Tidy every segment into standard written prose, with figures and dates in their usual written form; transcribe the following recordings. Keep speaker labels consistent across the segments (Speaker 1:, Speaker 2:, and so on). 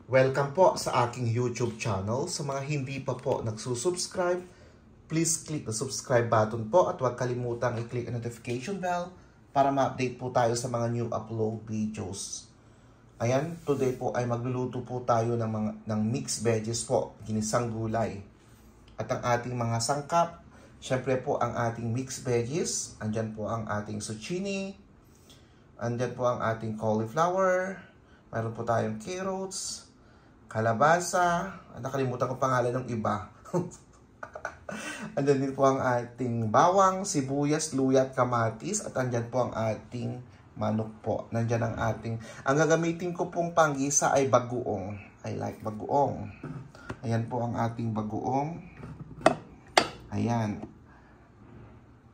Speaker 1: Welcome po sa aking YouTube channel. Sa mga hindi pa po nagsusubscribe, please click the subscribe button po at huwag kalimutang i-click ang notification bell para ma-update po tayo sa mga new upload videos. Ayan, today po ay magluluto po tayo ng mixed veggies po, ginisang gulay. At ang ating mga sangkap, syempre po ang ating mixed veggies, andyan po ang ating zucchini, andyan po ang ating cauliflower, mayroon po tayong carrots, kalabasa, nakalimutan ko pangalan ng iba. Andyan din po ang ating bawang, sibuyas, luya at kamatis. At andyan po ang ating manok po. Nandyan ang ating, ang gagamitin ko pong panggisa ay bagoong. I like bagoong. Ayan po ang ating bagoong. Ayan.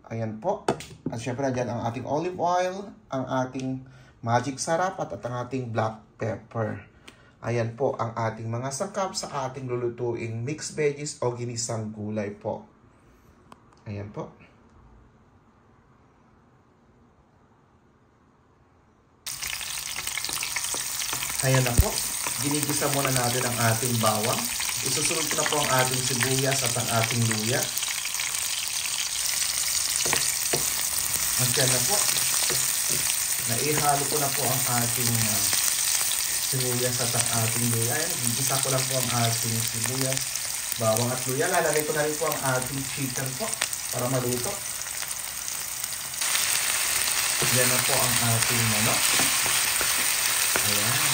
Speaker 1: Ayan po. At syempre andyan ang ating olive oil, ang ating magic sarap at ang ating black pepper. Ayan po ang ating mga sangkap sa ating lulutuing mixed veggies o ginisang gulay po. Ayan po. Ayan na po. Ginigisa muna natin ang ating bawang. Isusunod ko na po ang ating sibuyas at ang ating luya. Ayan na po. Naihalo ko na po ang ating sibuyas at ang ating luya. Gigisa ko lang po ang ating sibuyas, bawang at luya. Lalagay ko na rin po ang ating chicken po para maluto. Yan na po ang ating manok. Ayan.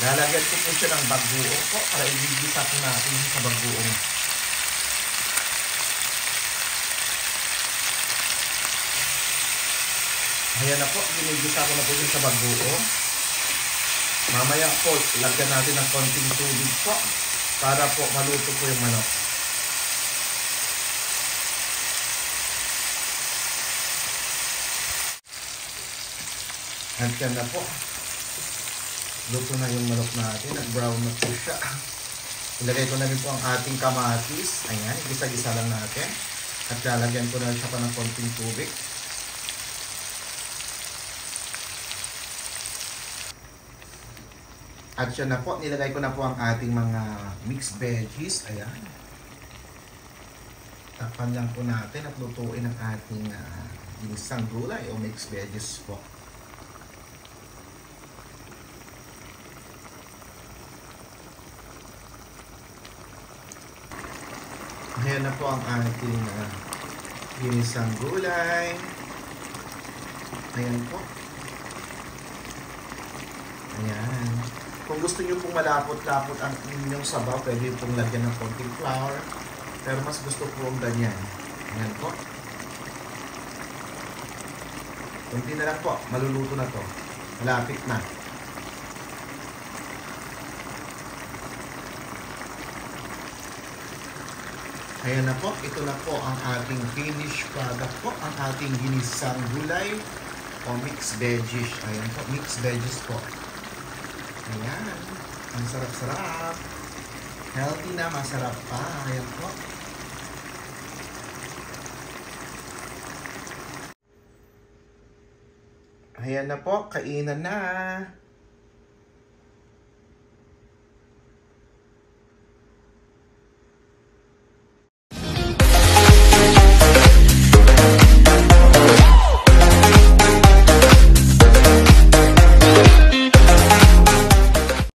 Speaker 1: Lalagyan ko po siya ng bagoong po para igigisa po natin sa bagoong. Ayan na po, ginigisa ko na po siya sa bagoong. Mamaya po, lagyan natin ng konting tubig po para po maluto po yung manok. At yan na po. Luto na yung manok natin. Nag-brown na po siya. Ilagay ko na rin po ang ating kamatis. Ayan, gisa-gisa lang natin. At lalagyan ko na siya pa ng konting tubig. At yan na po, nilagay ko na po ang ating mga mixed veggies. Ayan. Takpan lang po natin at lutuin ang ating ginisang gulay o mixed veggies po. Ayan na po ang ating ginisang gulay. Ayan po. Ayan. Kung gusto nyo pong malapot-lapot ang inyong sabaw, pwede pong lagyan ng konting flour. Pero mas gusto po ang ganyan. Ayan po. Kunti na lang po. Maluluto na to. Malapit na. Ayan na po. Ito na po ang ating finished product po. Ang ating ginisang gulay o mixed veggies. Ayan po. Mixed veggies po. Ayan. Ang sarap-sarap. Healthy na, masarap pa. Ayan po. Ayan na po. Kainan na.